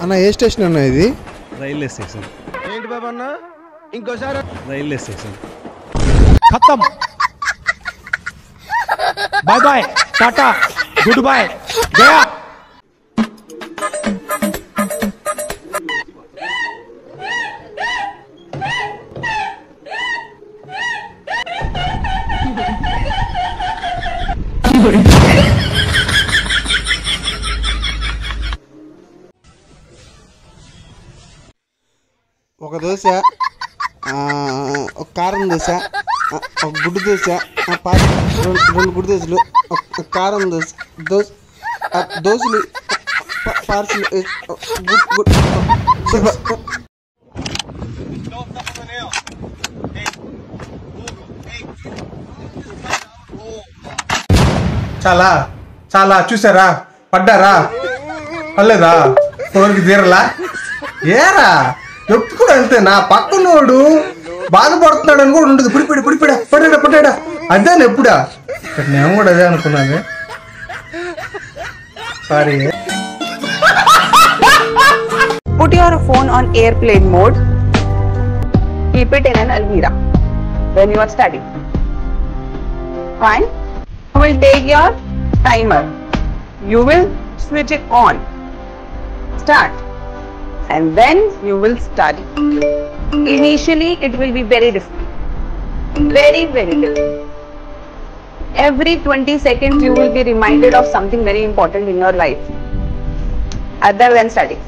అన్న ఏ స్టేషన్ అన్న ఇది? Railway station. ఏంటి బాబా అన్న ఇంకోసారి? Railway station. खत्म bye bye tata goodbye गया ఒక దోశ, ఒక కారం దోశ, ఒక గుడ్డు దోశ, రెండు గుడ్డు దోశలు, ఒక కారం దోశ, దోశలు పార్సల్ చాలా చాలా చూసారా? పడ్డారా? పర్లేదా? కోరికి తీరలా? ఏరా ఎప్పుడు అంతే, నా పక్కనోడు బాధపడుతున్నాడు అని కూడా ఉండదు. పడ్డాడా అదే ఎప్పుడా? నేను కూడా అదే అనుకున్నాను. Sorry. Put your phone on airplane mode. Keep it in an almirah when you are studying. Fine. You will take your timer. You will switch it on. Start. And then you will study. Initially, it will be very difficult. Very difficult. Every 20 seconds, you will be reminded of something very important in your life other than studying.